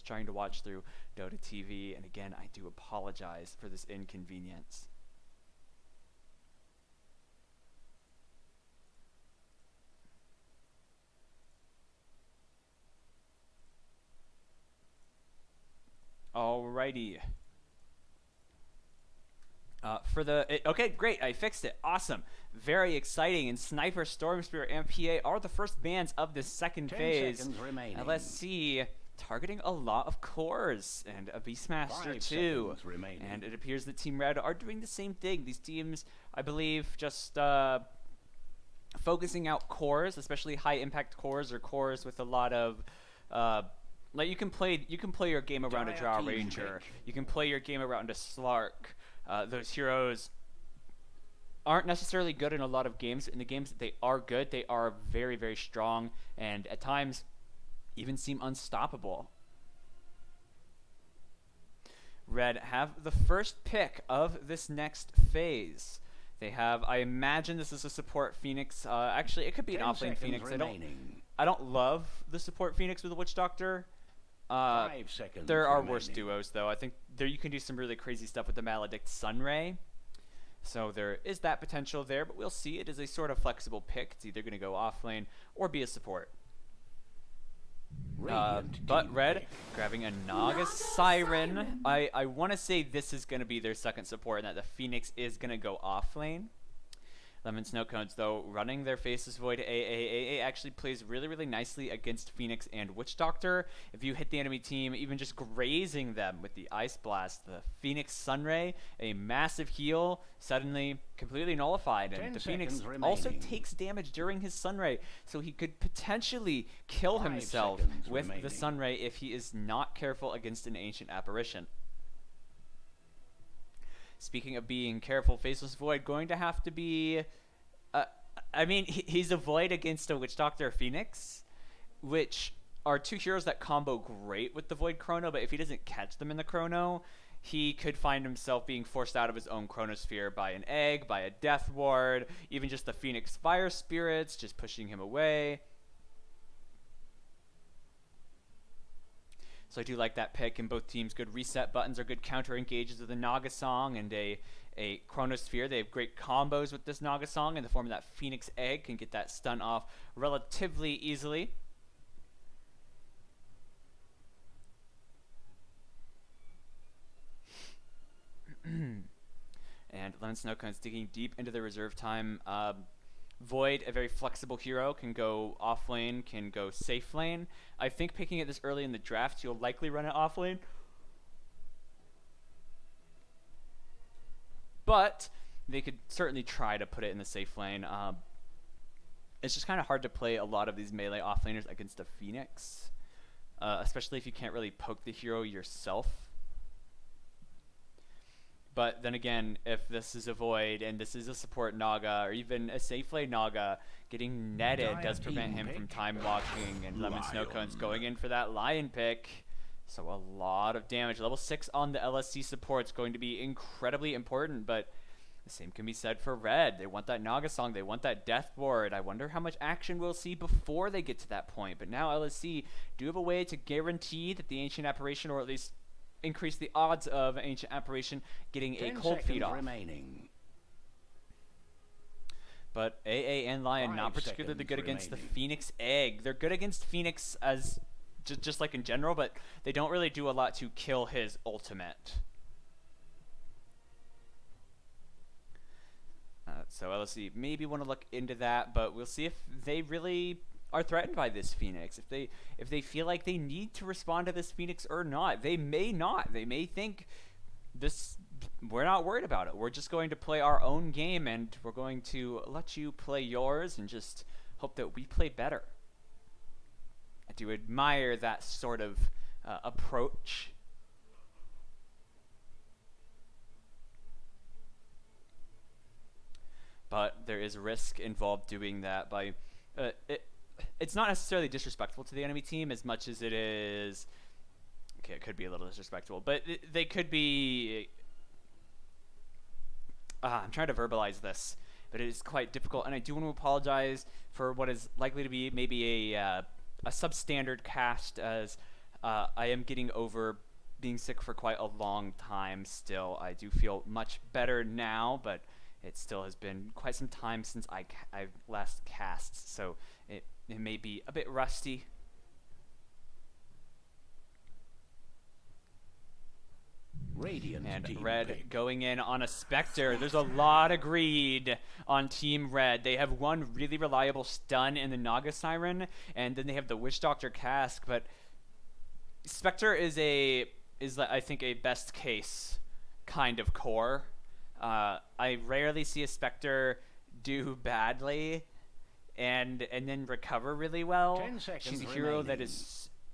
just trying to watch through Dota TV, and again, I do apologize for this inconvenience. Alrighty. Okay, great, I fixed it. Awesome. Very exciting. And Sniper, Storm Spirit, and PA are the first bans of this second phase. And let's see. Targeting a lot of cores and a Beastmaster too. And it appears that Team Red are doing the same thing. These teams, I believe, just focusing out cores, especially high impact cores or cores with a lot of like you can play your game around a Drow Ranger. You can play your game around a Slark. Those heroes aren't necessarily good in a lot of games. In the games that they are good, they are very, very strong, and at times even seem unstoppable. Red have the first pick of this next phase. They have, I imagine this is a support Phoenix. Actually, it could be an offlane Phoenix. I don't love the support Phoenix with the Witch Doctor. There are worse duos, though. I think there you can do some really crazy stuff with the Maledict Sunray. So there is that potential there, but we'll see. It is a sort of flexible pick. It's either going to go offlane or be a support. But Red grabbing a Naga Siren. I want to say this is going to be their second support and that the Phoenix is going to go offlane. Lemon Snowcones, though, running their Faceless Void AA actually plays really, really nicely against Phoenix and Witch Doctor. If you hit the enemy team, even just grazing them with the Ice Blast, the Phoenix Sunray, a massive heal, suddenly completely nullified. And the Phoenix also takes damage during his Sunray, so he could potentially kill himself with the Sunray if he is not careful against an Ancient Apparition. Speaking of being careful, Faceless Void going to have to be... I mean, he's a Void against a Witch Doctor or Phoenix, which are two heroes that combo great with the Void Chrono, but if he doesn't catch them in the Chrono, he could find himself being forced out of his own Chronosphere by an Egg, by a Death Ward, even just the Phoenix Fire Spirits, just pushing him away. So I do like that pick, and both teams good reset buttons or good counter engages with a Naga Song and a Chronosphere. They have great combos with this Naga Song in the form of that Phoenix Egg, can get that stun off relatively easily. And Lemon Snowcone's digging deep into the reserve time. Void, a very flexible hero, can go off lane, can go safe lane. I think picking it this early in the draft, you'll likely run it off lane. But they could certainly try to put it in the safe lane. It's just kind of hard to play a lot of these melee offlaners against a Phoenix, especially if you can't really poke the hero yourself. But then again, if this is a Void and this is a support Naga or even a safe lane Naga, getting netted does prevent him from time walking, and Lemon Snowcone's going in for that Lion pick. So a lot of damage. Level 6 on the LSC support is going to be incredibly important, but the same can be said for Red. They want that Naga Song, they want that Death Ward. I wonder how much action we'll see before they get to that point. But now LSC do have a way to guarantee that the Ancient Apparition, or at least increase the odds of Ancient Apparition getting a cold feed off. But AA and Lion not particularly good against the Phoenix Egg. They're good against Phoenix as just like in general, but they don't really do a lot to kill his ultimate. So LSC maybe want to look into that, but we'll see if they really are threatened by this Phoenix. If they feel like they need to respond to this Phoenix or not. They may not. They may think we're not worried about it. We're just going to play our own game, and we're going to let you play yours and just hope that we play better. I do admire that sort of approach. But there is risk involved doing that by... It's not necessarily disrespectful to the enemy team as much as it is... Okay, it could be a little disrespectful, but they could be... I'm trying to verbalize this, but it is quite difficult, and I do want to apologize for what is likely to be maybe a substandard cast, as I am getting over being sick for quite a long time still. I do feel much better now, but it still has been quite some time since I've last cast, so it may be a bit rusty. Radiant and Red going in on a Spectre. There's a lot of greed on Team Red. They have one really reliable stun in the Naga Siren, and then they have the Witch Doctor Cask, but Spectre is I think a best case kind of core. I rarely see a Spectre do badly and then recover really well. She's a hero that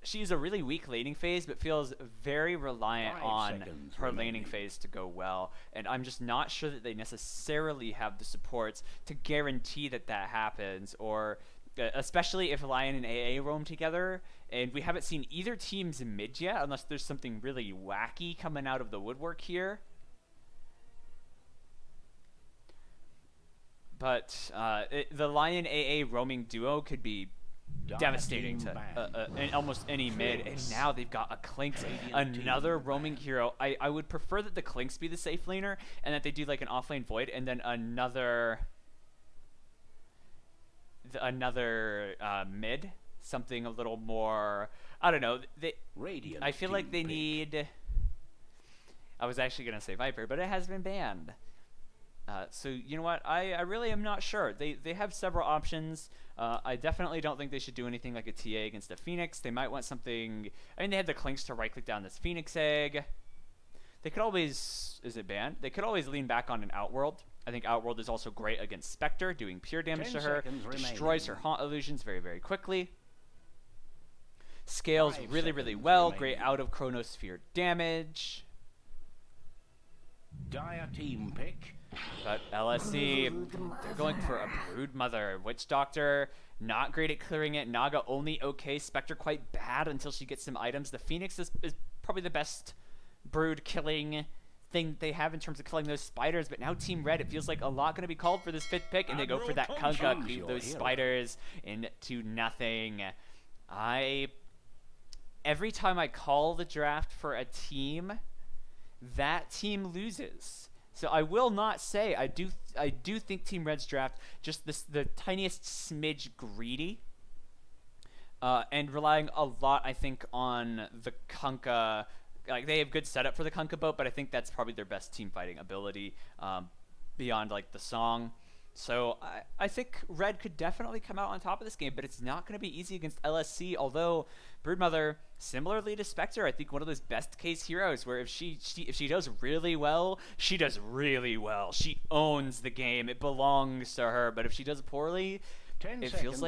she's a really weak laning phase, but feels very reliant on her laning phase to go well. And I'm just not sure that they necessarily have the supports to guarantee that happens, or especially if Lion and AA roam together. And we haven't seen either team's mid yet, unless there's something really wacky coming out of the woodwork here. But the Lion AA roaming duo could be devastating to in almost any mid, and now they've got a Clinks, another roaming hero. I would prefer that the Clinks be the safe laner, and that they do like an offlane Void, and then another mid, something a little more, I don't know. I feel like they need, I was actually going to say Viper, but it has been banned. So you know what, I really am not sure. They have several options. I definitely don't think they should do anything like a TA against a Phoenix. They might want something, I mean, they had the Clinks to right click down this Phoenix egg. They could always, is it banned? They could always lean back on an Outworld. I think Outworld is also great against Spectre, doing pure damage to her, destroys her Haunt illusions very, very quickly. Scales really, really well, great out of Chronosphere damage. Dire team pick. But LSC, they're going for a Broodmother. Witch Doctor, not great at clearing it. Naga only okay. Spectre quite bad until she gets some items. The Phoenix is probably the best brood killing thing they have in terms of killing those spiders. But now Team Red, it feels like a lot going to be called for this 5th pick, and they go for that Kunkka, cleave those spiders into nothing. Every time I call the draft for a team, that team loses. So I will not say, I do think Team Red's draft just the tiniest smidge greedy, and relying a lot, I think, on the Kunkka. Like, they have good setup for the Kunkka boat, but I think that's probably their best team fighting ability, beyond like the song. So I think Red could definitely come out on top of this game, but it's not going to be easy against LSC, although Broodmother, similarly to Spectre, I think one of those best case heroes where if she does really well, she does really well. She owns the game. It belongs to her. But if she does poorly, it feels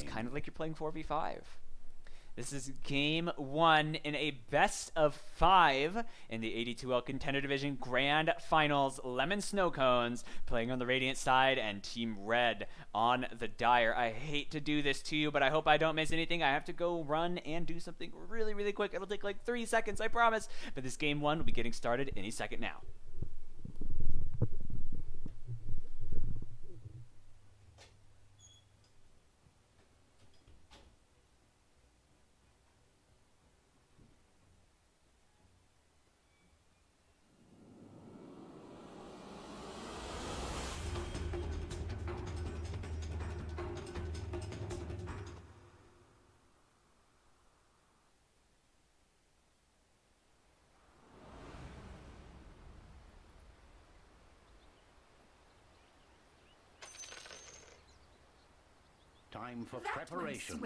kind of like you're playing 4v5. This is game 1 in a best of 5 in the AD2L Contender Division Grand Finals. Lemon Snow Cones playing on the Radiant side, and Team Red on the Dire. I hate to do this to you, but I hope I don't miss anything. I have to go run and do something really, really quick. It'll take like 3 seconds, I promise. But this game 1 will be getting started any second now. Time for preparations.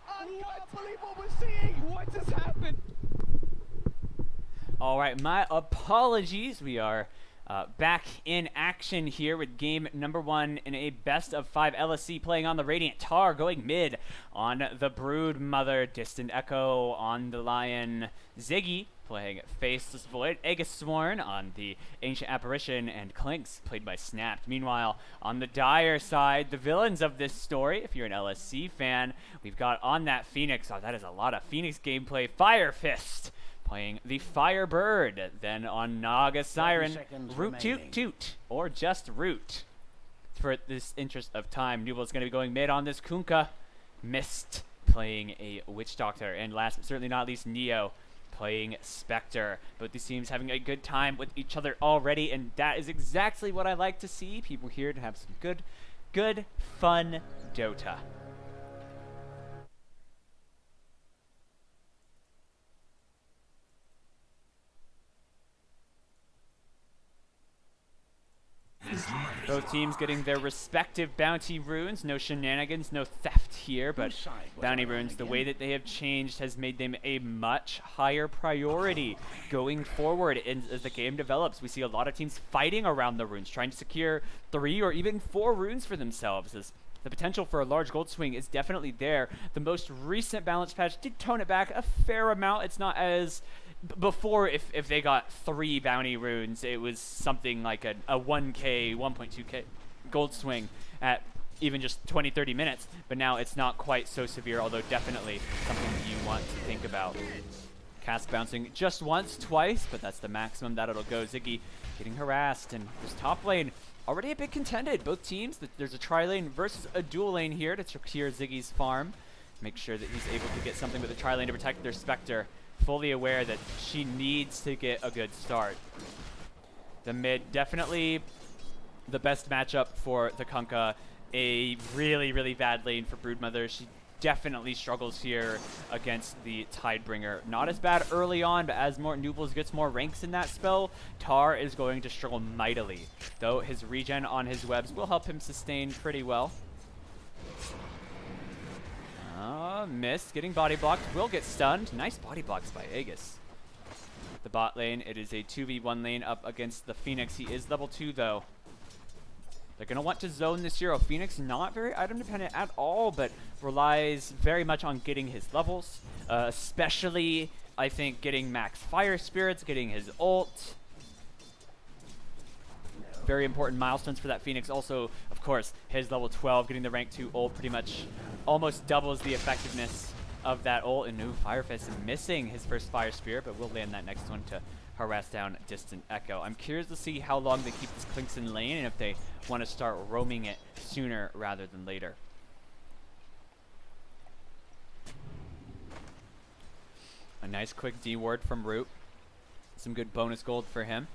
I can't believe what we're seeing! What just happened? Alright, my apologies. We are back in action here with game number 1 in a best of 5. LSC playing on the Radiant. Tar going mid on the Broodmother. Distant Echo on the Lion. Ziggy playing Faceless Void. Aegisworn on the Ancient Apparition, and Clinks played by Snapped. Meanwhile, on the Dire side, the villains of this story, if you're an LSC fan, we've got on that Phoenix. Oh, that is a lot of Phoenix gameplay. Fire Fist playing the Firebird. Then on Naga Siren, seconds Root Toot remaining. Toot, or just Root. For this interest of time, Nubel's going to be going mid on this Kunkka. Mist playing a Witch Doctor. And last but certainly not least, Neo playing Spectre. Both these teams having a good time with each other already, and that is exactly what I like to see. People here to have some good, fun Dota. Both teams getting their respective bounty runes. No shenanigans, no theft here, but Whose side was bounty I on runes, the again? way that they have changed has made them a much higher priority going forward. As the game develops, we see a lot of teams fighting around the runes, trying to secure 3 or even 4 runes for themselves. As the potential for a large gold swing is definitely there. The most recent balance patch did tone it back a fair amount. It's not as... Before, if they got 3 bounty runes, it was something like a 1k, 1.2k gold swing at even just 20-30 minutes. But now it's not quite so severe, although definitely something that you want to think about. Cask bouncing just once, twice, but that's the maximum that it'll go. Ziggy getting harassed, and this top lane already a bit contended. Both teams, there's a tri-lane versus a dual lane here to secure Ziggy's farm. Make sure that he's able to get something with the tri-lane to protect their Spectre. Fully aware that she needs to get a good start. The mid, definitely the best matchup for the Kunkka. A really bad lane for Broodmother. She definitely struggles here against the Tidebringer. Not as bad early on, but as more Nubels gets more ranks in that spell, Tar is going to struggle mightily. Though his regen on his webs will help him sustain pretty well. Mist getting body blocked, will get stunned. Nice body blocks by Aegis. The bot lane, it is a 2v1 lane up against the Phoenix. He is level 2 though. They're going to want to zone this hero. Phoenix not very item dependent at all, but relies very much on getting his levels. Especially, I think, getting max fire spirits, getting his ult. Very important milestones for that Phoenix. Also, of course, his level 12, getting the rank 2 ult pretty much almost doubles the effectiveness of that ult. And new Firefist missing his first fire spirit, but we'll land that next one to harass down Distant Echo. I'm curious to see how long they keep this Clinks in lane and if they want to start roaming it sooner rather than later. A nice quick D ward from Root. Some good bonus gold for him.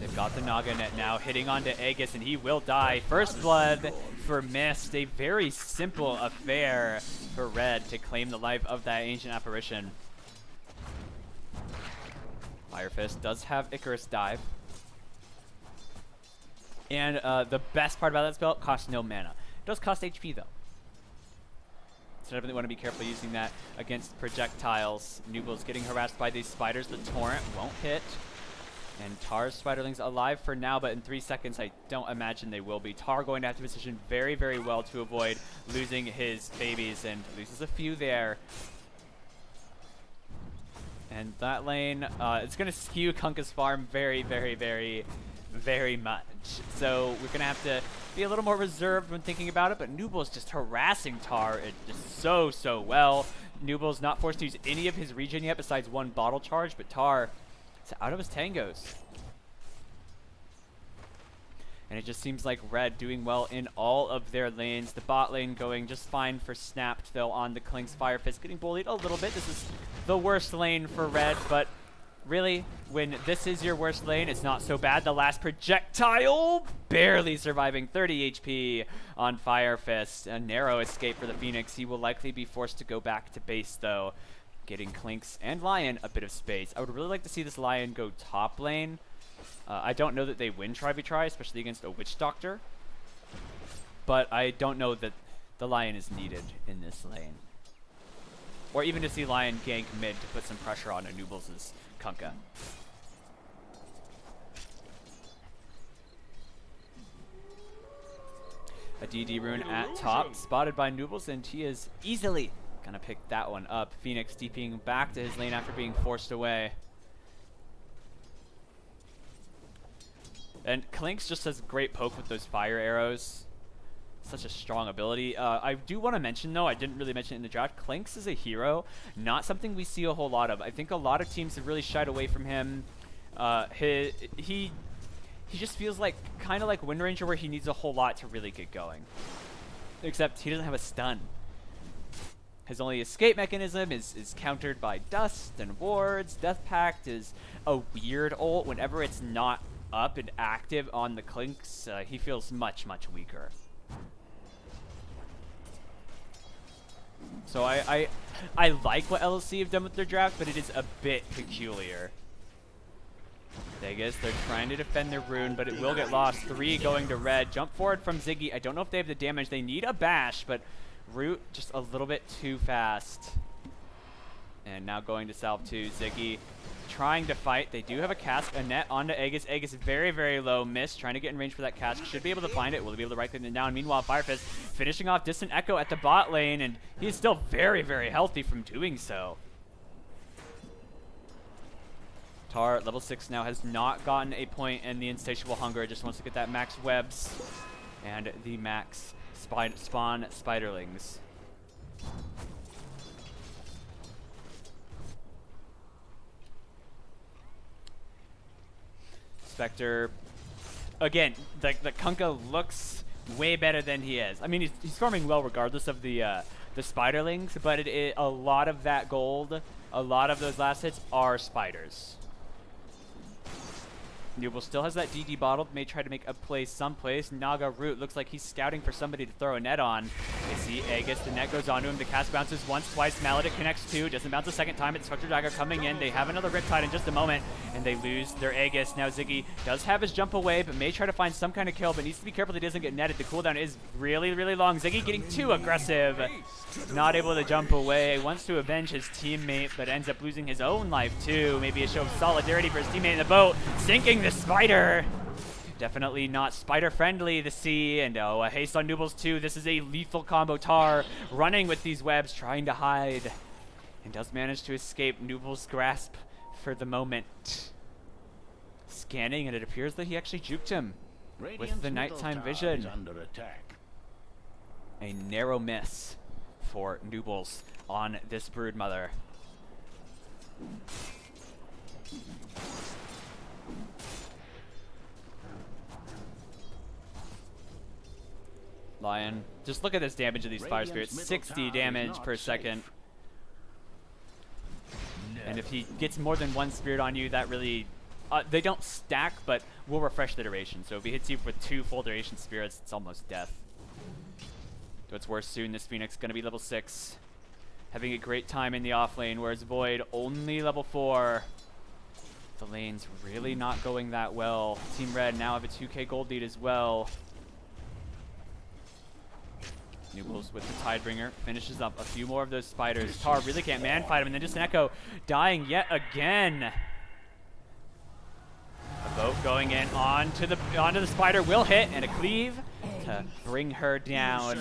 They've got the Naga net now, hitting onto Aegis, and he will die. First blood for Mist. A very simple affair for Red to claim the life of that ancient apparition. Firefist does have Icarus dive. And the best part about that spell, it costs no mana. It does cost HP though. So definitely want to be careful using that against projectiles. Nubel's getting harassed by these spiders. The torrent won't hit. And Tar's Spiderling's alive for now, but in 3 seconds, I don't imagine they will be. Tar going to have to position very well to avoid losing his babies, and loses a few there. And that lane, it's going to skew Kunkka's farm very much. So we're going to have to be a little more reserved when thinking about it, but Nubel's just harassing Tar just so well. Nubel's not forced to use any of his regen yet besides 1 bottle charge, but Tar... it's out of his tangos. And it just seems like Red doing well in all of their lanes. The bot lane going just fine for Snapped, though, on the Clink's Firefist. Getting bullied a little bit. This is the worst lane for Red, but really, when this is your worst lane, it's not so bad. The last projectile barely surviving, 30 HP on Firefist. A narrow escape for the Phoenix. He will likely be forced to go back to base, though. Getting Clinks and Lion a bit of space. I would really like to see this Lion go top lane. I don't know that they win try, especially against a Witch Doctor. But I don't know that the Lion is needed in this lane. Or even to see Lion gank mid to put some pressure on Nubels' Kunkka. A DD rune at top, spotted by Nubels, and he is easily gonna pick that one up. Phoenix DPing back to his lane after being forced away. And Clinks just has great poke with those fire arrows. such a strong ability. I do want to mention, though, I didn't really mention it in the draft, Clinks is a hero, not something we see a whole lot of. I think a lot of teams have really shied away from him. He just feels like kind of like Wind Ranger, where he needs a whole lot to really get going. Except he doesn't have a stun. His only escape mechanism is countered by Dust and Wards. Death Pact is a weird ult. Whenever it's not up and active on the Clinks, he feels much, much weaker. So I like what LLC have done with their draft, but it is a bit peculiar. Vegas, they're trying to defend their rune, but it will get lost. 3 going to red. Jump forward from Ziggy. I don't know if they have the damage. They need a bash, but Root just a little bit too fast. And now going to Salve 2. Ziggy trying to fight. They do have a cask. A net onto Aegis. Aegis very, very low. Miss. Trying to get in range for that cask. Should be able to find it. Will he be able to right click it down? Meanwhile, Firefist finishing off Distant Echo at the bot lane, and he's still very, very healthy from doing so. Tar, level 6 now, has not gotten a point in the Insatiable Hunger. Just wants to get that max webs and the max spawn spiderlings. Spectre, again, the Kunkka looks way better than he is. I mean, he's farming well regardless of the spiderlings, but a lot of that gold, a lot of those last hits are spiders. Nubel still has that DD bottled, may try to make a play someplace. Naga Root looks like he's scouting for somebody to throw a net on. They see Aegis, the net goes onto him, the cast bounces once, twice, Maledicт connects 2, doesn't bounce a second time, it's Spectre Dagger coming in. They have another Riptide in just a moment, and they lose their Aegis. Now Ziggy does have his jump away, but may try to find some kind of kill, but needs to be careful that he doesn't get netted. The cooldown is really, really long. Ziggy getting too aggressive, not able to jump away, wants to avenge his teammate, but ends up losing his own life too. Maybe a show of solidarity for his teammate in the boat, sinking the spider. Definitely not spider friendly, the sea, and a haste on Nubels too. This is a lethal combo. Tar running with these webs, trying to hide, and does manage to escape Nubels' grasp for the moment. Scanning, and it appears that he actually juked him with the nighttime vision. Under attack. A narrow miss for Nubels on this Broodmother. Lion, just look at this damage of these Fire Spirits. 60 damage per second. And if he gets more than one Spirit on you, that really... they don't stack, but will refresh the duration. So if he hits you with 2 full duration Spirits, it's almost death. So it's worse soon. This Phoenix going to be level 6. Having a great time in the off lane, whereas Void only level 4. The lane's really not going that well. Team Red now have a 2k gold lead as well. Nubels with the Tidebringer finishes up a few more of those spiders. Tar really can't man fight him, and then just an Echo dying yet again. A boat going in onto the spider will hit, and a cleave to bring her down.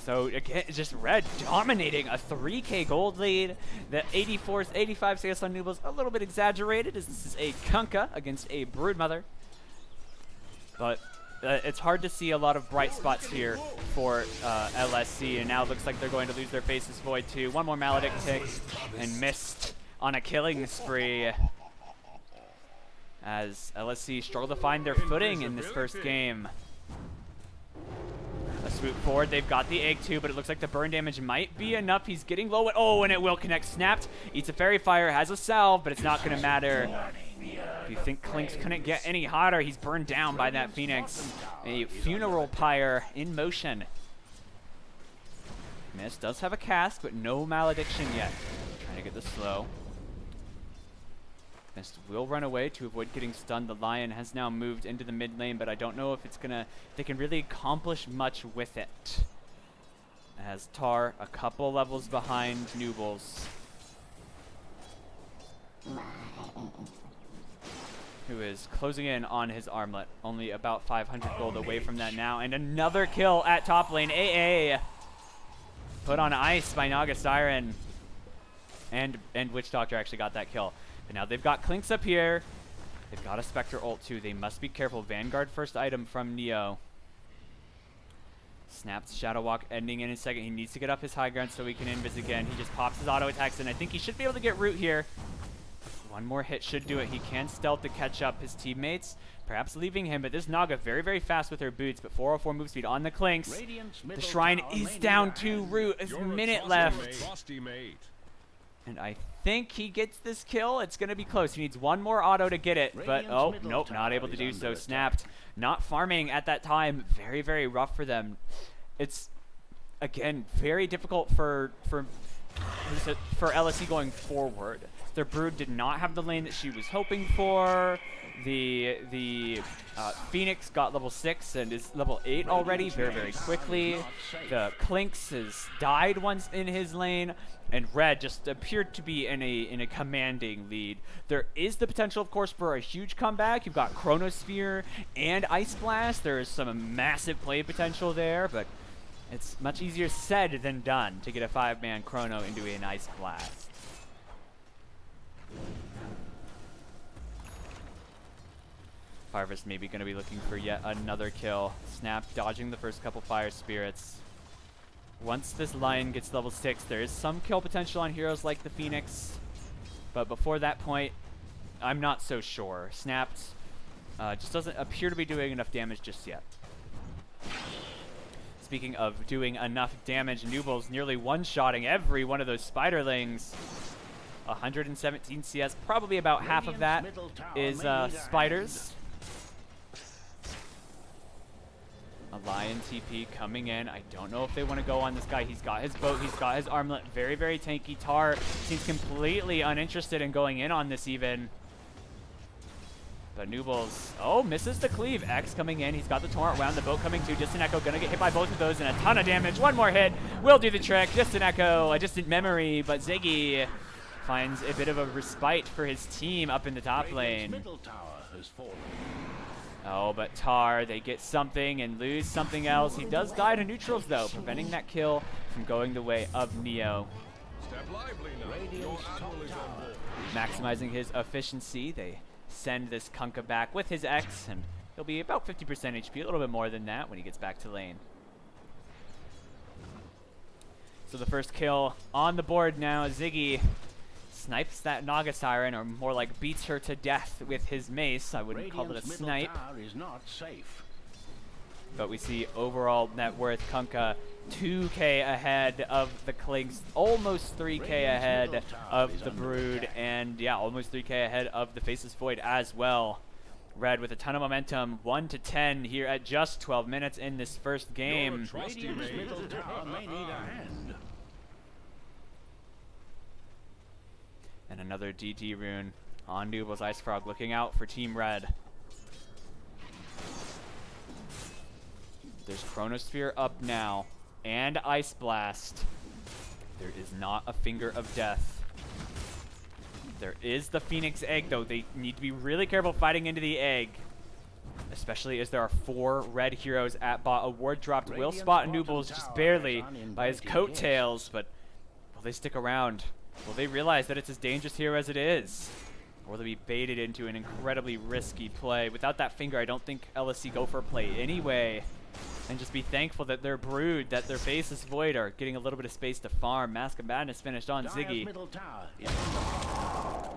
So again, it's just Red dominating a 3k gold lead. The 85 CS on Nubels a little bit exaggerated, as this is a Kunkka against a Broodmother, but it's hard to see a lot of bright spots here for LSC, and now it looks like they're going to lose their faces. Void too. One more Maledicт tick, and missed on a killing spree, as LSC struggle to find their footing in this first game. A swoop forward. They've got the egg too, but it looks like the burn damage might be enough. He's getting low. Oh, and it will connect. Snapped. Eats a Fairy Fire. Has a salve, but it's not going to matter. If you think Clinks couldn't get any hotter, he's burned down by that Phoenix. A Funeral Pyre in motion. Miss does have a cask, but no Malediction yet. Trying to get the slow. Mist will run away to avoid getting stunned. The Lion has now moved into the mid lane, but I don't know if they can really accomplish much with it. As Tar a couple levels behind Nubels, who is closing in on his armlet. Only about 500 gold away from that now. And another kill at top lane. AA put on ice by Naga Siren. And Witch Doctor actually got that kill. But now they've got Clinks up here. They've got a Spectre ult too. They must be careful. Vanguard first item from Neo. Snaps Shadow Walk ending in a second. He needs to get up his high ground so he can invis again. He just pops his auto attacks, and I think he should be able to get root here. One more hit should do it. He can stealth to catch up his teammates, perhaps leaving him, but this Naga very, very fast with her boots, but 404 move speed on the Clinks. The Shrine is down to root. There's a minute left. And I think he gets this kill. It's going to be close. He needs one more auto to get it, but oh, nope, not able to do so. Snapped. Not farming at that time. Very, very rough for them. It's, again, very difficult for LSE going forward. Their Brood did not have the lane that she was hoping for. The Phoenix got level 6 and is level 8 already very, very quickly. The Clinks has died once in his lane, and Red just appeared to be in a commanding lead. There is the potential, of course, for a huge comeback. You've got Chronosphere and Ice Blast. There is some massive play potential there, but it's much easier said than done to get a 5-man Chrono into an Ice Blast. Harvest maybe going to be looking for yet another kill. Snap dodging the first couple Fire Spirits. Once this Lion gets level 6, there is some kill potential on heroes like the Phoenix. But before that point, I'm not so sure. Snapped just doesn't appear to be doing enough damage just yet. Speaking of doing enough damage, Nooble's nearly one-shotting every one of those Spiderlings. 117 CS, probably about half of that is Spiders. A Lion TP coming in. I don't know if they want to go on this guy. He's got his boat. He's got his armlet. Very, very tanky. Tar seems completely uninterested in going in on this even. But Noobles, oh, misses the cleave. X coming in. He's got the Torrent round. The boat coming too. Distant Echo going to get hit by both of those and a ton of damage. One more hit will do the trick. Distant Echo, a distant memory, but Ziggy finds a bit of a respite for his team up in the top lane. Oh, but Tar, they get something and lose something else. He does die to neutrals, though, preventing that kill from going the way of Neo. Maximizing his efficiency, they send this Kunkka back with his X, and he'll be about 50% HP, a little bit more than that when he gets back to lane. So the first kill on the board now, Ziggy snipes that Naga Siren, or more like beats her to death with his mace. I wouldn't call it a snipe. But we see overall net worth Kunkka 2k ahead of the Clinks, almost 3k ahead of the Brood, and yeah, almost 3k ahead of the Faceless Void as well. Red with a ton of momentum, 1-10 here at just 12 minutes in this first game. And another DT rune on Nooble's Ice Frog, looking out for Team Red. There's Chronosphere up now, and Ice Blast. There is not a Finger of Death. There is the Phoenix Egg, though. They need to be really careful fighting into the egg, especially as there are 4 red heroes at bot. A ward dropped will spot Nooble's just barely by his coattails, but will they stick around? Will they realize that it's as dangerous here as it is? Or will they be baited into an incredibly risky play? Without that finger, I don't think LSE go for a play anyway. And just be thankful that their Brood, that their Faceless Void are getting a little bit of space to farm. Mask of Madness finished on Ziggy.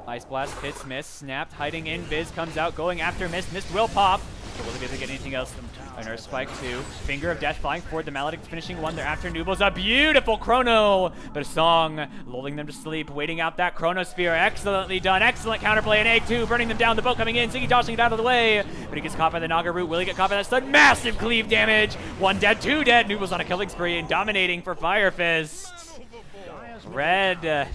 Ice Blast hits Mist, snapped, hiding in. Biz comes out, going after Mist. Mist will pop. But will they be able to get anything else? An Earth Spike 2. Finger of Death flying forward. The Maledict's finishing 1. They're after Nooble's. A beautiful Chrono. But a song lulling them to sleep. Waiting out that Chronosphere. Excellently done. Excellent counterplay. And Egg 2 burning them down. The boat coming in. Ziggy tossing it out of the way. But he gets caught by the Naga root. Will he get caught by that stun? Massive cleave damage. 1 dead, 2 dead. Nooble's on a killing spree and dominating for Fire Fist. Red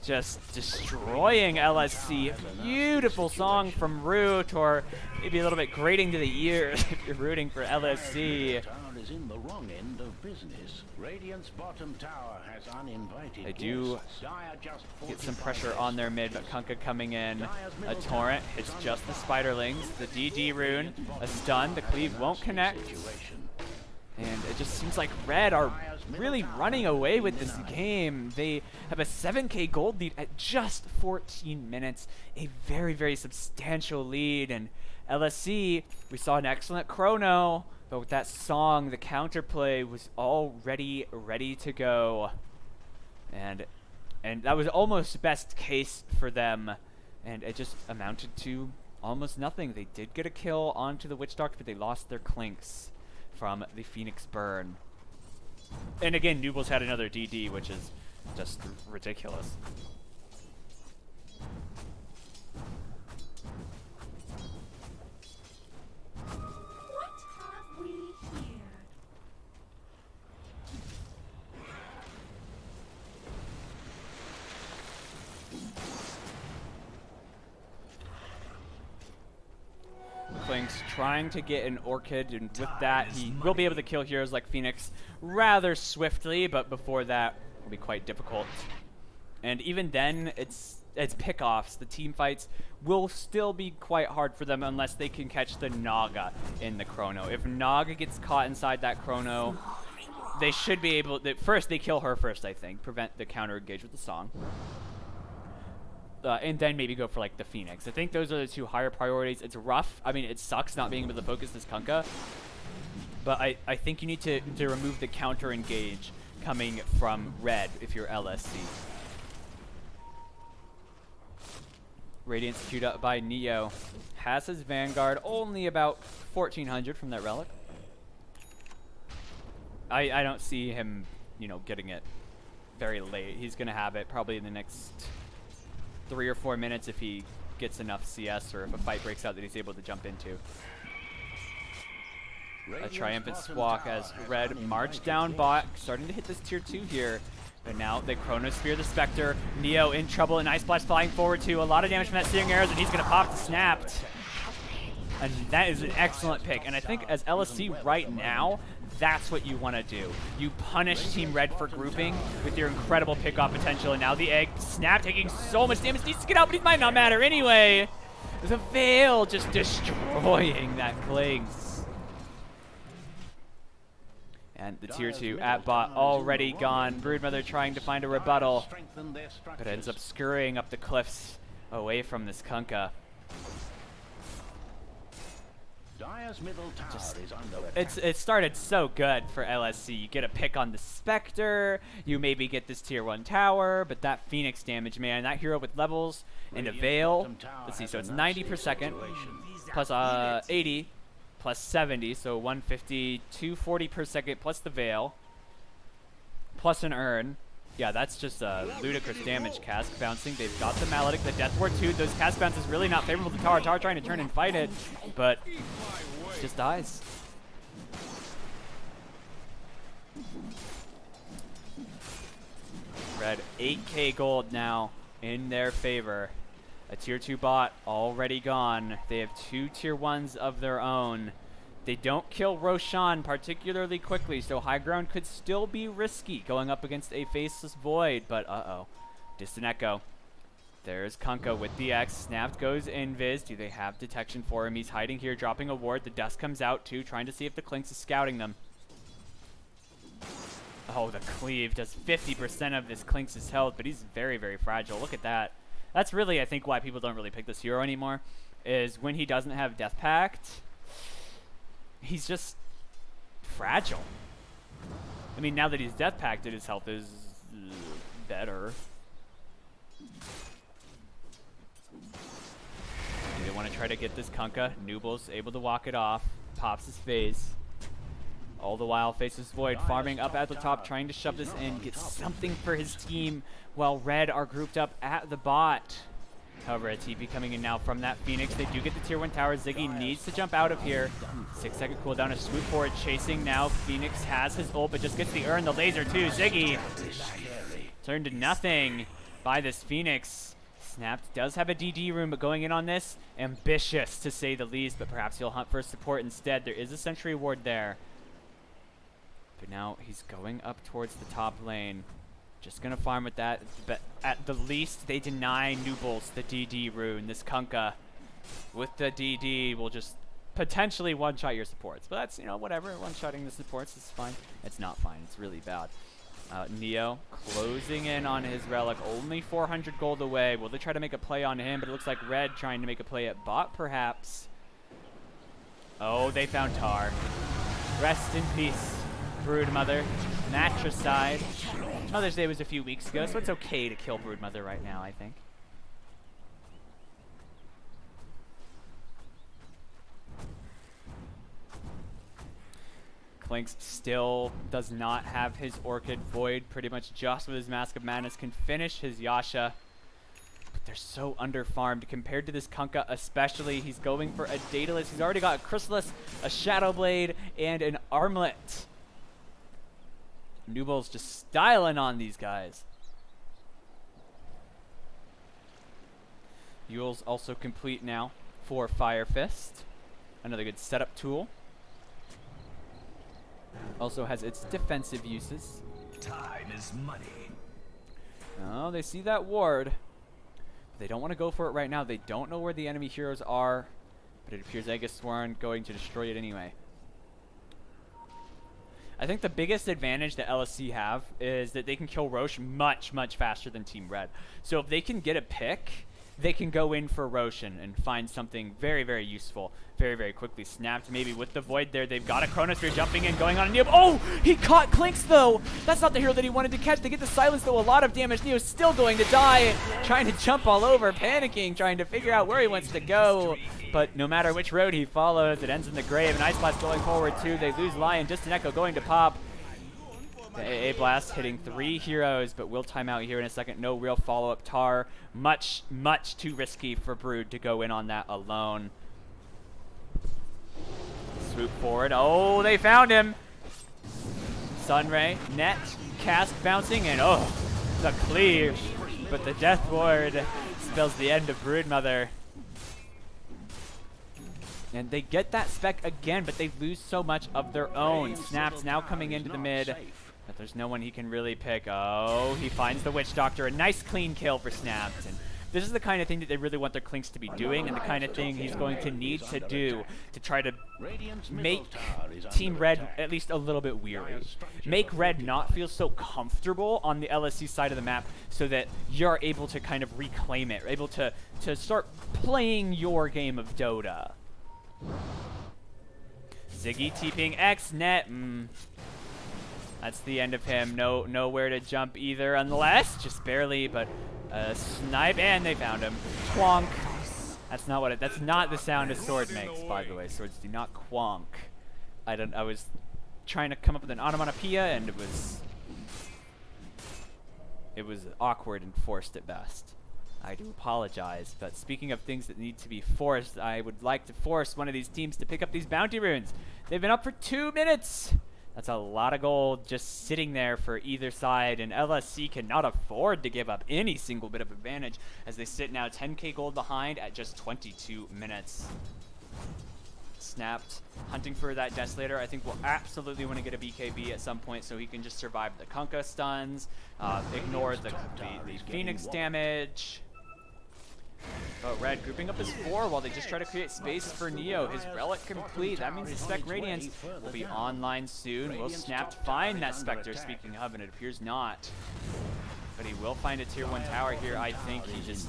just destroying LSC. Beautiful song from Root, or maybe a little bit grating to the ears if you're rooting for LSC. They do get some pressure on their mid, but Kunkka coming in. A Torrent hits just the Spiderlings. The DD rune, a stun. The cleave won't connect. And it just seems like Red are really running away with this game. They have a 7k gold lead at just 14 minutes. A very, very substantial lead. And LSC, we saw an excellent Chrono, But with that song, the counterplay was already ready to go. And that was almost best case for them. And it just amounted to almost nothing. They did get a kill onto the Witch Doctor, but they lost their Clinks from the Phoenix Burn. And again, Nubles had another DD, which is just ridiculous. What have we here? Clinks trying to get an Orchid, and with that, he will be able to kill heroes like Phoenix rather swiftly, but before that, will be quite difficult. And even then, it's pickoffs. The team fights will still be quite hard for them unless they can catch the Naga in the Chrono. If Naga gets caught inside that Chrono, they should be able to, first they kill her first, I think, prevent the counter engage with the song. And then maybe go for like the Phoenix. I think those are the two higher priorities. It's rough. I mean, it sucks not being able to focus this Kunkka. But I think you need to remove the counter engage coming from red if you're LSC. Radiance queued up by Neo. Has his Vanguard, only about 1400 from that relic. I don't see him, you know, getting it very late. He's going to have it probably in the next 3 or 4 minutes if he gets enough CS or if a fight breaks out that he's able to jump into. A triumphant squawk as Red marched down bot, starting to hit this tier 2 here. But now they Chronosphere the Spectre. Neo in trouble, and Ice Splash flying forward too. A lot of damage from that Searing Arrows, and he's going to pop the Snapped. And that is an excellent pick. And I think as LSC right now, that's what you want to do. You punish Team Red for grouping with your incredible pickoff potential. And now the Egg Snap taking so much damage. Needs to get out, but it might not matter anyway. The Veil just destroying that Clinks. And the tier 2 at bot already gone. Broodmother trying to find a rebuttal, but ends up scurrying up the cliffs away from this Kunkka. It started so good for LSC. You get a pick on the Spectre, you maybe get this tier 1 tower, but that Phoenix damage, man, that hero with levels and a Veil. Let's see, so it's 90 per second, plus 80. Plus 70, so 150, 240 per second, plus the Veil, plus an Urn. Yeah, that's just a ludicrous damage. Cask bouncing. They've got the Maledict, the Death Ward too. Those Cask bounces really not favorable to Tar. Tar trying to turn and fight it, but just dies. Red 8k gold now in their favor. A tier 2 bot already gone. They have 2 tier 1s of their own. They don't kill Roshan particularly quickly, so high ground could still be risky going up against a Faceless Void, but uh-oh. Distant Echo. There's Kunkka with the X. Snapped goes Invis. Do they have detection for him? He's hiding here, dropping a ward. The dust comes out too, trying to see if the Clinks is scouting them. Oh, the Cleave does 50% of this Clinks' health, but he's very, very fragile. Look at that. That's really, I think, why people don't really pick this hero anymore, is when he doesn't have Death Pact, he's just fragile. I mean, now that he's Death Pacted, his health is better. Do they want to try to get this Kunkka? Nubel's able to walk it off, pops his phase. All the while, Faceless Void farming up at the top, trying to shove this in, get something for his team, while Red are grouped up at the bot. However, a TP coming in now from that Phoenix. They do get the tier 1 tower. Ziggy needs to jump out of here. 6-second cooldown, a swoop forward, chasing now. Phoenix has his ult, but just gets the Urn, the laser too. Ziggy turned to nothing by this Phoenix. Snapped does have a DD room, but going in on this, ambitious to say the least, but perhaps he'll hunt for support instead. There is a sentry ward there. But now he's going up towards the top lane. Just going to farm with that. But at the least, they deny Nubles the DD rune. This Kunkka with the DD will just potentially one-shot your supports. But that's, you know, whatever. One-shotting the supports is fine. It's not fine. It's really bad. Neo closing in on his relic. Only 400 gold away. Will they try to make a play on him? But it looks like Red trying to make a play at bot, perhaps. Oh, they found Tar. Rest in peace, Broodmother. Matricide. Mother's Day was a few weeks ago, so it's okay to kill Broodmother right now, I think. Clinks still does not have his Orchid Void. Pretty much just with his Mask of Madness can finish his Yasha. But they're so underfarmed compared to this Kunkka especially. He's going for a Daedalus. He's already got a Chrysalis, a Shadow Blade, and an Armlet. Nubal's just styling on these guys. Yule's also complete now for Fire Fist. Another good setup tool. Also has its defensive uses. Time is money. Oh, they see that ward. They don't want to go for it right now. They don't know where the enemy heroes are. But it appears Aegisthorn going to destroy it anyway. I think the biggest advantage that LSC have is that they can kill Roche much, much faster than Team Red. So if they can get a pick, they can go in for Roshan and find something very, very useful very, very quickly. Snapped maybe with the Void there. They've got a Chronosphere jumping in, going on a Neo. Oh, he caught Clinks though. That's not the hero that he wanted to catch. They get the silence though, a lot of damage. Neo's still going to die, trying to jump all over, panicking, trying to figure out where he wants to go. But no matter which road he follows, it ends in the grave. And Ice Blast going forward too. They lose Lion. Distant Echo going to pop. The AA Blast hitting 3 heroes, but will time out here in a second. No real follow-up Tar. Much, much too risky for Brood to go in on that alone. Swoop forward. Oh, they found him. Sunray, net, cast bouncing, and oh, the cleave. But the Death Ward spells the end of Broodmother. And they get that spec again, but they lose so much of their own. Snaps now coming into the mid. But there's no one he can really pick. Oh, he finds the Witch Doctor. A nice clean kill for Snaps. And this is the kind of thing that they really want their Clinks to be doing, and the kind of thing he's going to need to do to try to make Team Red at least a little bit weary. Make Red not feel so comfortable on the LSC side of the map so that you're able to kind of reclaim it, able to start playing your game of Dota. Ziggy TPing X net. That's the end of him. Nowhere to jump either, unless just barely, but snipe, and they found him. Quonk. That's not what that's not the sound a sword makes, by the way. Swords do not quonk. I was trying to come up with an onomatopoeia, and it was awkward and forced at best. I do apologize, but speaking of things that need to be forced, I would like to force one of these teams to pick up these bounty runes. They've been up for 2 minutes. That's a lot of gold just sitting there for either side, and LSC cannot afford to give up any single bit of advantage as they sit now 10k gold behind at just 22 minutes. Snapped, hunting for that Desolator. I think we'll absolutely want to get a BKB at some point so he can just survive the Kunkka stuns, ignore the Phoenix damage. But Red grouping up as 4 while they just try to create space for Neo. His Relic complete. That means the Spec Radiance will be online soon. Will Snapped find that Spectre, speaking of, and it appears not. But he will find a tier 1 tower here, I think.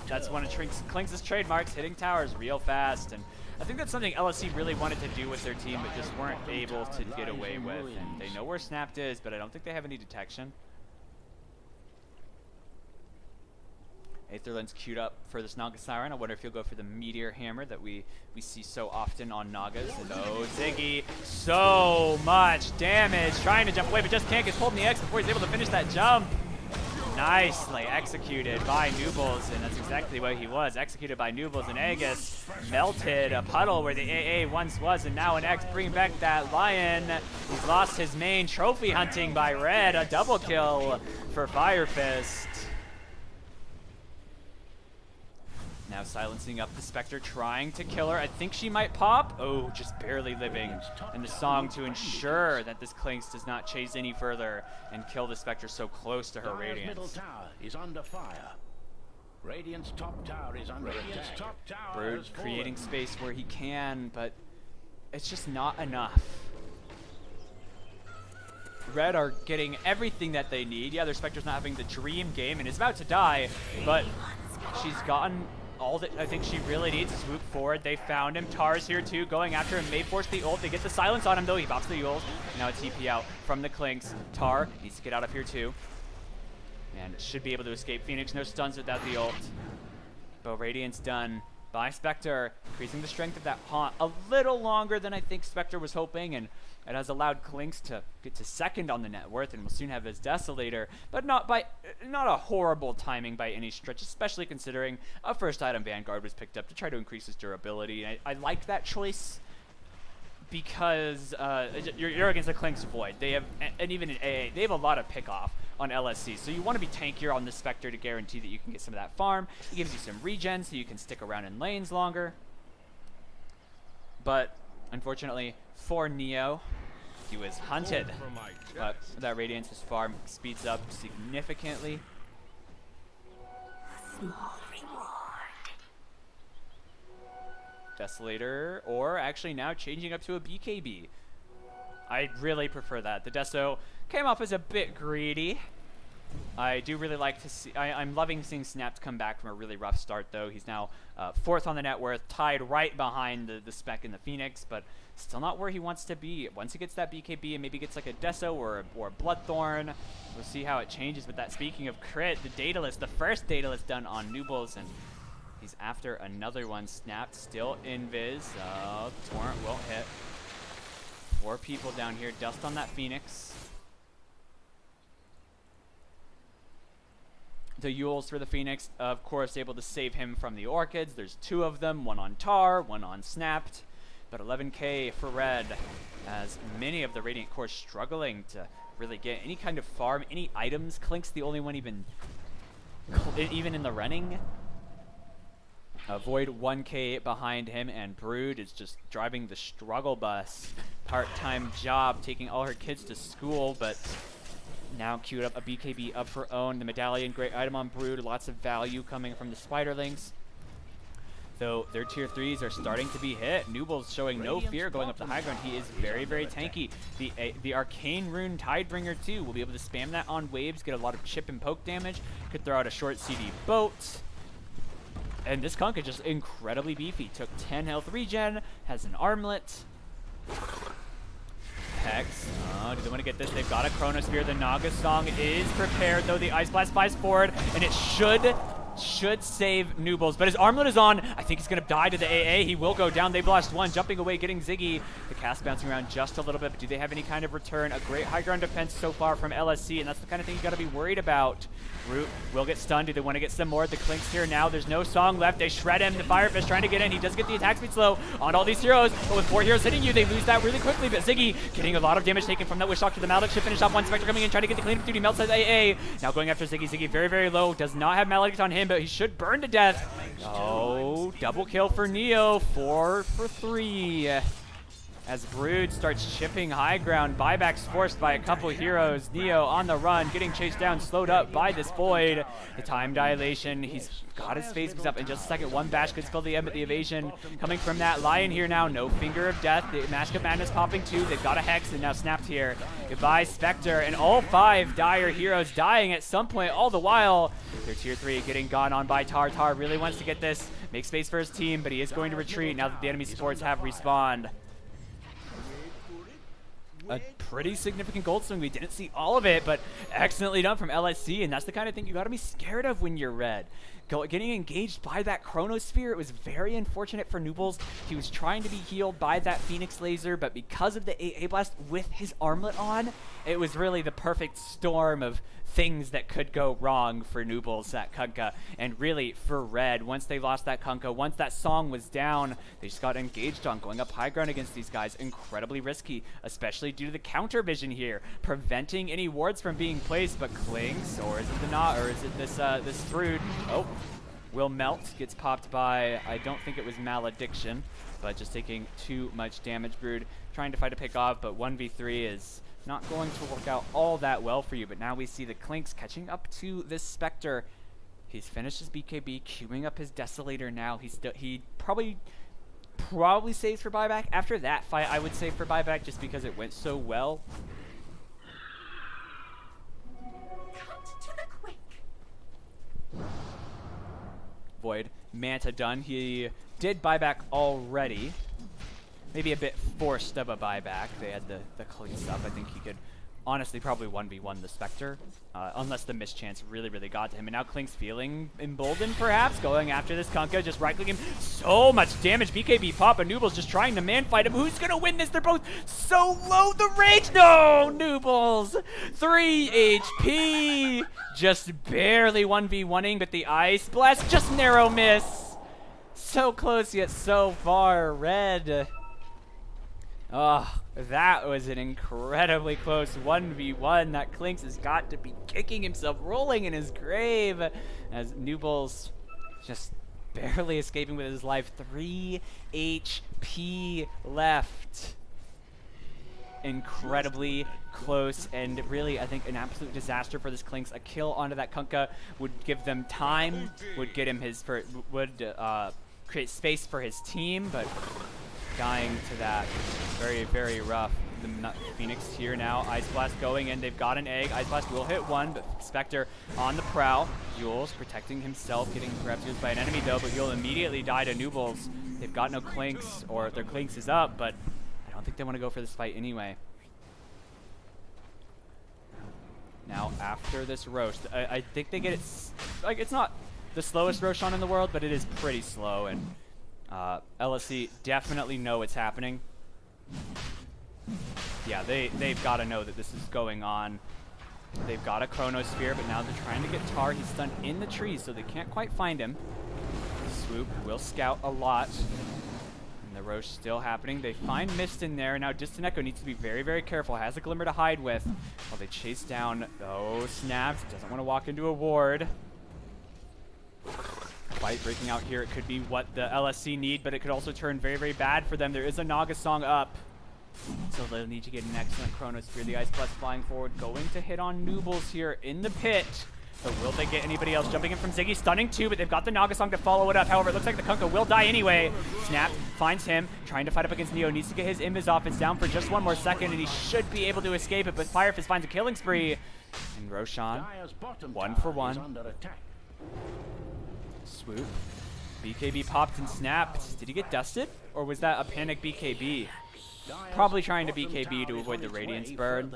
That's one of Clinks' trademarks, hitting towers real fast. And I think that's something LSC really wanted to do with their team, but just weren't able to get away with. And they know where Snapped is, but I don't think they have any detection. Aetherland's queued up for this Naga Siren. I wonder if he'll go for the Meteor Hammer that we see so often on Nagas. And oh, Ziggy, so much damage. Trying to jump away, but just can't. Gets pulled in the X before he's able to finish that jump. Nicely executed by Nubles, and that's exactly what he was. Executed by Nubles, and Aegis melted a puddle where the AA once was, and now an X bringing back that Lion. He's lost his main. Trophy hunting by Red. A double kill for Fire Fist. Now silencing up the Spectre, trying to kill her. I think she might pop. Oh, just barely living. And the song to ensure that this Clinks does not chase any further and kill the Spectre so close to her Radiance. Middle tower is under fire. Radiant's top tower is under attack. Brood creating space where he can, but it's just not enough. Red are getting everything that they need. Yeah, their Spectre's not having the dream game and is about to die, but she's gotten all that I think she really needs. Swoop forward, they found him. Tar's here too, going after him. May force the ult. They get the silence on him though. He pops the ult. Now a TP out from the Clinks. Tar needs to get out of here too. And should be able to escape. Phoenix no stuns without the ult. But Radiant's done by Spectre, increasing the strength of that haunt a little longer than I think Spectre was hoping, and it has allowed Clinks to get to second on the net worth and will soon have his Desolator, but not a horrible timing by any stretch, especially considering a first item Vanguard was picked up to try to increase his durability. And I liked that choice because you're against the Clinks Void. They have, and even in AA, they have a lot of pick off on LSC, so you want to be tankier on the Spectre to guarantee that you can get some of that farm. It gives you some regen so you can stick around in lanes longer. But unfortunately for Neo, he was hunted. But that Radiance, his farm speeds up significantly. Desolator, or actually now changing up to a BKB. I really prefer that. The Deso came off as a bit greedy. I do really like to see, I'm loving seeing Snapped come back from a really rough start though. He's now 4th on the net worth, tied right behind the Spec and the Phoenix, but still not where he wants to be. Once he gets that BKB and maybe gets like a Deso or a Bloodthorn, we'll see how it changes with that. Speaking of crit, the Daedalus, the first Daedalus done on Nubels, and he's after another one. Snapped, still invis. Torrent will hit. 4 people down here. Dust on that Phoenix. The Yules for the Phoenix, of course, able to save him from the Orchids. There's 2 of them, one on Tar, one on Snapped. But 11k for Red, as many of the Radiant Core struggling to really get any kind of farm, any items. Clink's the only one even in the running. Void 1k behind him, and Brood is just driving the struggle bus. Part-time job, taking all her kids to school, but now queued up a BKB of her own. The Medallion, great item on Brood, lots of value coming from the Spiderlings. Though their tier 3s are starting to be hit. Nubel's showing no fear going up the high ground. He is very, very tanky. The Arcane Rune Tidebringer too will be able to spam that on waves, get a lot of chip and poke damage. Could throw out a short CD boat. And this Kunk is just incredibly beefy. Took 10 health regen, has an armlet. Hex. Oh, do they want to get this? They've got a Chronosphere. The Naga Song is prepared, though. The Ice Blast flies forward, and it should save Nubels, but his armlet is on. I think he's going to die to the AA. He will go down. They blast 1, jumping away, getting Ziggy. The cast bouncing around just a little bit, but do they have any kind of return? A great high ground defense so far from LSC, and that's the kind of thing you got to be worried about. Root will get stunned. Do they want to get some more? The Clinks here now. There's no song left. They shred him. The Firefish trying to get in. He does get the attack speed slow on all these heroes, but with 4 heroes hitting you, they lose that really quickly. But Ziggy getting a lot of damage taken from that Wish Doctor. The Maledict should finish off. 1 Spectre coming in, trying to get the cleanup duty. Melts his AA. Now going after Ziggy. Ziggy very, very low. Does not have Maledict on him, but he should burn to death. Oh, double kill for Neo. 4 for 3. As Brood starts chipping high ground. Buybacks forced by a couple heroes. Neo on the run, getting chased down, slowed up by this Void. The time dilation, he's got his face up in just a second. 1 bash could spell the end, but the evasion coming from that Lion here now. No Finger of Death. The Mask of Madness popping too. They've got a Hex and now Snapped here. Goodbye, Spectre. And all 5 Dire heroes dying at some point, all the while. Their tier 3 getting gone on by Tar. Tar really wants to get this, make space for his team, but he is going to retreat now that the enemy supports have respawned. A pretty significant gold swing. We didn't see all of it, but excellently done from LSC, and that's the kind of thing you got to be scared of when you're red. Getting engaged by that Chronosphere, it was very unfortunate for Nubels. He was trying to be healed by that Phoenix laser, but because of the AA Blast with his armlet on, it was really the perfect storm of things that could go wrong for Nubels, that Kunkka. And really, for Red, once they lost that Kunkka, once that song was down, they just got engaged on going up high ground against these guys. Incredibly risky, especially due to the counter vision here, preventing any wards from being placed. But Clinks, or is it the not, or is it this Brood? Oh, will melt, gets popped by, I don't think it was Malediction, but just taking too much damage. Brood trying to fight a pick off, but 1v3 is not going to work out all that well for you. But now we see the Clinks catching up to this Spectre. He's finished his BKB, queuing up his Desolator now. He probably saves for buyback. After that fight, I would save for buyback just because it went so well. Cut to the quick. Void. Manta done. He did buyback already. Maybe a bit forced of a buyback. They had the clean stuff. I think he could honestly probably 1v1 the Spectre. Unless the mischance really got to him. And now Klink's feeling emboldened, perhaps, going after this Kunkka, just right-clicking him. So much damage. BKB pop, and Nooble's just trying to man-fight him. Who's going to win this? They're both so low. The rage. No! Nooble's 3 HP. Just barely 1v1ing, but the Ice Blast, just narrow miss. So close, yet so far. Red. Oh, that was an incredibly close 1v1. That Klinks has got to be kicking himself, rolling in his grave, as Nooble's just barely escaping with his life. 3 HP left. Incredibly close, and really, I think, an absolute disaster for this Klinks. A kill onto that Kunkka would give them time, would get him his, would create space for his team, but dying to that. Very rough. The Phoenix here now. Ice Blast going in. They've got an egg. Ice Blast will hit one, but Spectre on the prowl. Jules protecting himself, getting perhaps used by an enemy though, but he'll immediately die to Noobles. They've got no Klinks, or their Klinks is up, but I don't think they want to go for this fight anyway. Now, after this roast, I think they get it, like, it's not the slowest Roshan in the world, but it is pretty slow, and LSC definitely know what's happening. Yeah, they've got to know that this is going on. They've got a Chronosphere, but now they're trying to get Tar. He's stunned in the trees, so they can't quite find him. Swoop will scout a lot. And the Roche still happening. They find Mist in there. Now Distant Echo needs to be very careful. Has a Glimmer to hide with. While they chase down, oh, snaps. Doesn't want to walk into a ward. Fight breaking out here. It could be what the LSC need, but it could also turn very bad for them. There is a Naga Song up, so they'll need to get an excellent Chronosphere. The Ice Blast flying forward, going to hit on Noobles here in the pit. But will they get anybody else? Jumping in from Ziggy, stunning too, but they've got the Naga Song to follow it up. However, it looks like the Kunkka will die anyway. Snap finds him, trying to fight up against Neo. Needs to get his invis off. It's down for just one more second, and he should be able to escape it, but Fire Fist finds a killing spree. And Roshan, 1 for 1. Swoop. BKB popped and snapped. Did he get dusted? Or was that a panic BKB? Probably trying to BKB to avoid the Radiance burn.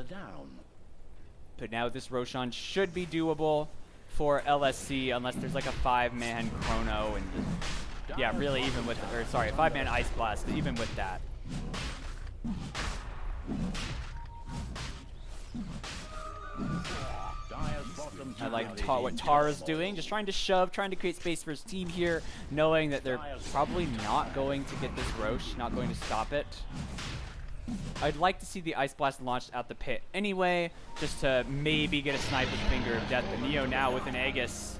But now this Roshan should be doable for LSC, unless there's like a 5-man Chrono and yeah, really even with, or sorry, a 5-man Ice Blast, even with that. I like what Tar is doing, just trying to shove, trying to create space for his team here, knowing that they're probably not going to get this Roche, not going to stop it. I'd like to see the Ice Blast launched at the pit anyway, just to maybe get a snipe with Finger of Death. But Neo now with an Aegis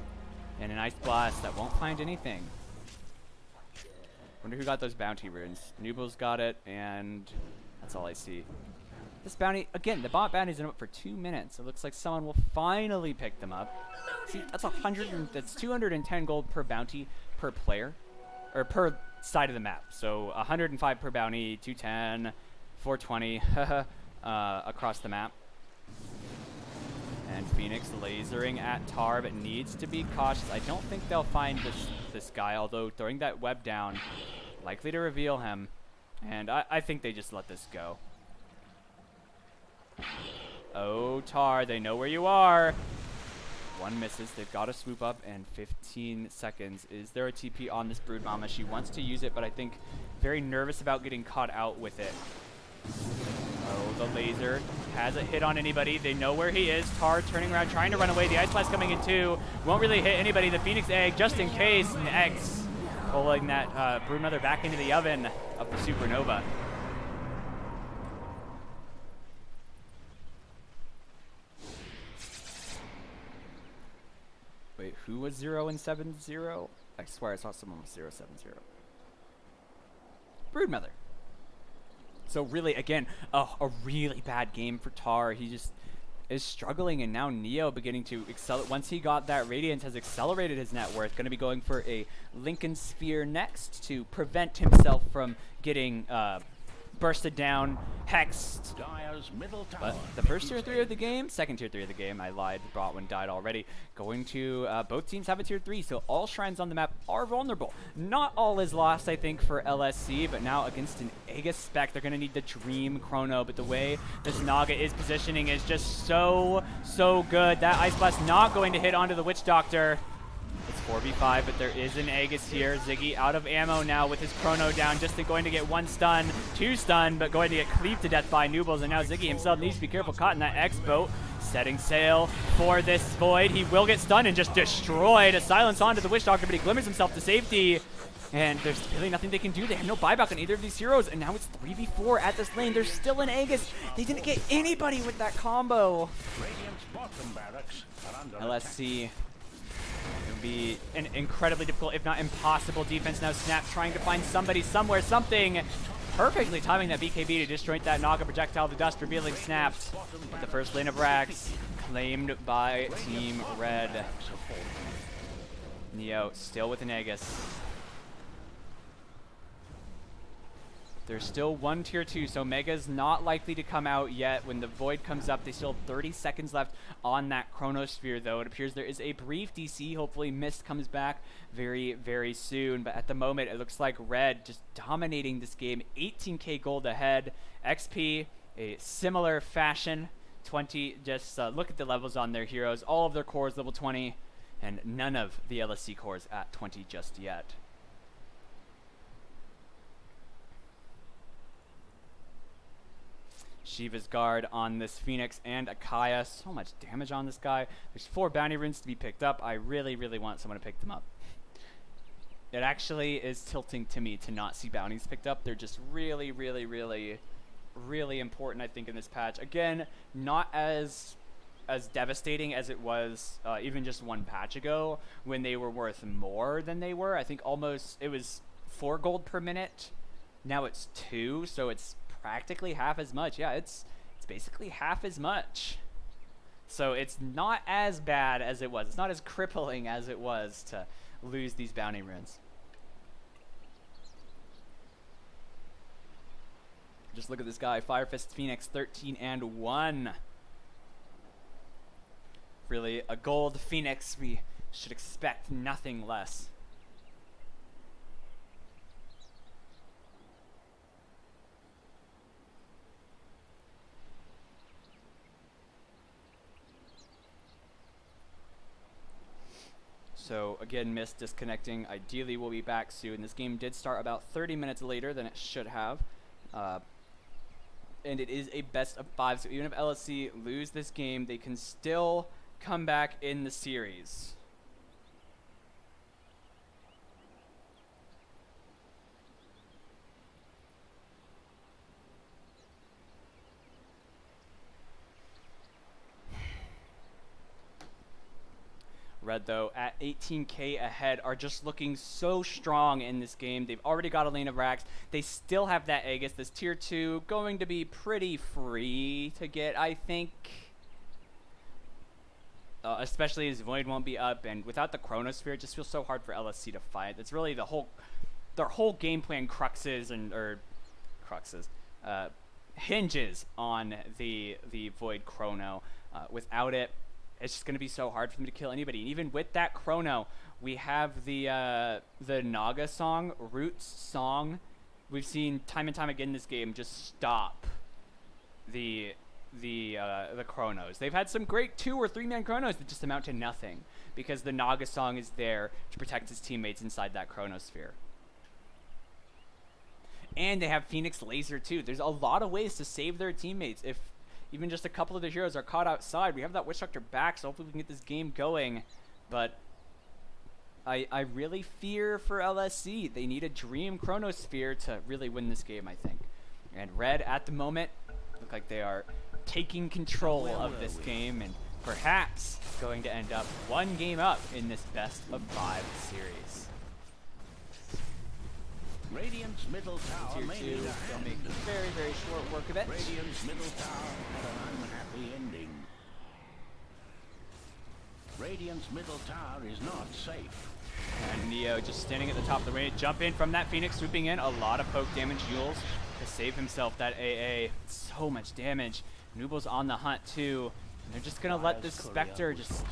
and an Ice Blast that won't find anything. Wonder who got those bounty runes. Nooble's got it, and that's all I see. This bounty, again, the bot bounty's been up for 2 minutes. It looks like someone will finally pick them up. See, that's 210 gold per bounty per player, or per side of the map. So 105 per bounty, 210, 420 across the map. And Phoenix lasering at Tar, but needs to be cautious. I don't think they'll find this guy, although throwing that web down, likely to reveal him. And I think they just let this go. Oh, Tar, they know where you are. One misses. They've got to swoop up, and 15 seconds. Is there a TP on this Brood Mama? She wants to use it, but I think very nervous about getting caught out with it. Oh, the laser hasn't hit on anybody. They know where he is. Tar turning around, trying to run away. The Ice Blast coming in too. Won't really hit anybody. The Phoenix Egg, just in case. And X pulling that Brood Mother back into the oven of the Supernova. Wait, who was 0 and 7-0? I swear I saw someone with 0-7-0. Broodmother. So really, again, a really bad game for Tar. He just is struggling, and now Neo beginning to accelerate. Once he got that Radiance, has accelerated his net worth. Going to be going for a Lincoln Sphere next to prevent himself from getting bursted down, hexed. Dire's middle tower. But the first tier 3 of the game, second tier 3 of the game, I lied, brought one died already. Going to, both teams have a tier 3, so all shrines on the map are vulnerable. Not all is lost, I think, for LSC, but now against an Aegis spec, they're going to need the Dream Chrono, but the way this Naga is positioning is just so good. That Ice Blast not going to hit onto the Witch Doctor. It's 4v5, but there is an Aegis here. Ziggy out of ammo now with his Chrono down, just going to get 1 stun, 2 stun, but going to get cleaved to death by Noobles, and now Ziggy himself needs to be careful, caught in that X-Boat. Setting sail for this Void. He will get stunned and just destroyed. A silence onto the Witch Doctor, but he glimmers himself to safety. And there's really nothing they can do. They have no buyback on either of these heroes, and now it's 3v4 at this lane. There's still an Aegis. They didn't get anybody with that combo. Radiant's bottom barracks are under LSC. It would be an incredibly difficult, if not impossible, defense. Now Snap trying to find somebody, somewhere, something. Perfectly timing that BKB to disjoint that Naga projectile to dust, revealing Snapped. But the first lane of Rax claimed by Team Red. Neo still with an Aegis. There's still one tier 2, so Mega's not likely to come out yet. When the Void comes up, they still have 30 seconds left on that Chronosphere, though. It appears there is a brief DC. Hopefully Mist comes back very, very soon. But at the moment, it looks like Red just dominating this game. 18k gold ahead. XP, a similar fashion. 20, just look at the levels on their heroes. All of their cores level 20, and none of the LSC cores at 20 just yet. Shiva's Guard on this Phoenix and Akaya. So much damage on this guy. There's 4 bounty runes to be picked up. I really, really want someone to pick them up. It actually is tilting to me to not see bounties picked up. They're just really, really, really, really important, I think, in this patch. Again, not as devastating as it was even just 1 patch ago when they were worth more than they were. I think almost it was 4 gold per minute. Now it's 2, so it's practically half as much. Yeah, it's basically half as much. So it's not as bad as it was. It's not as crippling as it was to lose these bounty runes. Just look at this guy, Fire Fist Phoenix, 13-1. Really, a gold Phoenix, we should expect nothing less. So again, Mist disconnecting. Ideally, we'll be back soon. This game did start about 30 minutes later than it should have. And it is a best of 5, so even if LSC lose this game, they can still come back in the series. Red, though, at 18k ahead, are just looking so strong in this game. They've already got a lane of Rax. They still have that Aegis. This tier 2 going to be pretty free to get, I think. Especially as Void won't be up, and without the Chronosphere, it just feels so hard for LSC to fight. It's really their whole game plan hinges on the Void Chrono. Without it, it's just going to be so hard for them to kill anybody. And even with that Chrono, we have the Naga song, Roots song. We've seen time and time again in this game just stop the Chronos. They've had some great 2 or 3 man Chronos that just amount to nothing because the Naga song is there to protect his teammates inside that Chronosphere. And they have Phoenix Laser too. There's a lot of ways to save their teammates if even just a couple of the heroes are caught outside. We have that Witch Doctor back, so hopefully we can get this game going. But I really fear for LSC. They need a Dream Chronosphere to really win this game, I think. And Red, at the moment, look like they are taking control of this game and perhaps going to end up 1 game up in this best of 5 series. Radiant's middle tower Tier may 2, need a they'll hand. make very, very short work of it. Radiant's middle tower had an unhappy ending. Radiant's middle tower is not safe. And Neo just standing at the top of the range. Jump in from that Phoenix, swooping in. A lot of poke damage. Jules to save himself that AA. So much damage. Nooble's on the hunt too. And they're just gonna let this Spectre just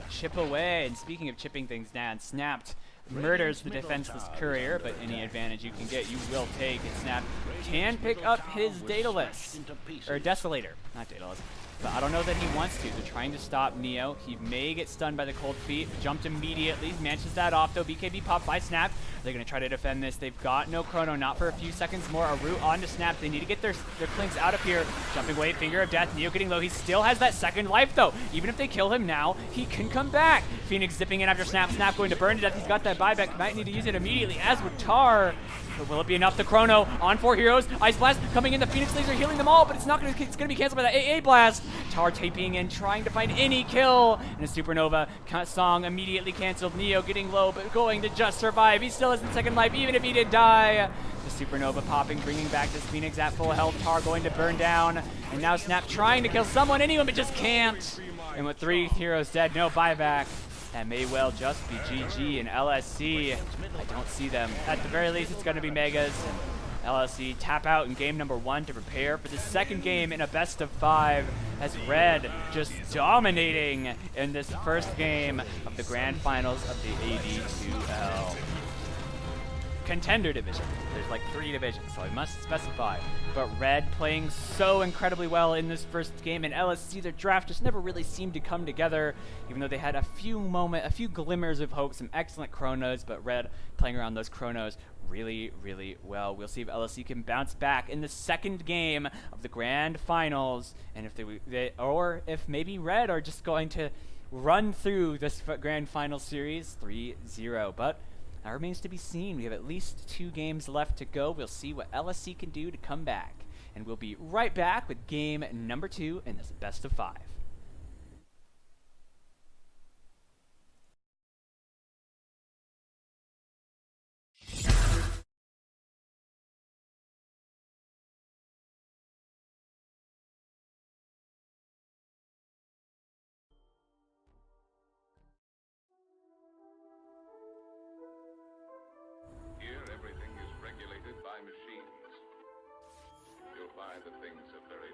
chip away. And speaking of chipping things down, Snapped murders the defenseless Courier, but any advantage you can get, you will take. And Snap can pick up his Daedalus, or Desolator, not Daedalus. But I don't know that he wants to. They're trying to stop Neo. He may get stunned by the cold feet. Jumped immediately. Manages that off though. BKB popped by Snap. They're going to try to defend this. They've got no chrono. Not for a few seconds more. A root on to Snap. They need to get their clinks out of here. Jumping away. Finger of Death. Neo getting low. He still has that second life though. Even if they kill him now, he can come back. Phoenix zipping in after Snap. Snap going to burn to death. He's got that buyback. Might need to use it immediately, as would Tar. But will it be enough? The chrono on 4 heroes. Ice Blast coming in. The Phoenix Laser healing them all, but it's not going to. It's going to be canceled by the AA Blast. Tar taping in, trying to find any kill. And a Supernova song immediately canceled. Neo getting low, but going to just survive. He still has the second life, even if he did die. The Supernova popping, bringing back this Phoenix at full health. Tar going to burn down. And now Snap trying to kill someone, anyone, but just can't. And with 3 heroes dead, no buyback. That may well just be GG and LSC. I don't see them. At the very least, it's going to be Megas. And LSC tap out in game number 1 to prepare for the second game in a best of 5. As Red just dominating in this first game of the grand finals of the AD2L. Contender division. There's like 3 divisions, so I must specify. But Red playing so incredibly well in this first game, and LSC, their draft just never really seemed to come together, even though they had a few glimmers of hope, some excellent chronos, but Red playing around those chronos really, really well. We'll see if LSC can bounce back in the second game of the grand finals, and if or if maybe Red are just going to run through this grand final series 3-0. But that remains to be seen. We have at least 2 games left to go. We'll see what LSC can do to come back. And we'll be right back with game number 2 in this best of 5. Here, everything is regulated by machines. You'll find that things have very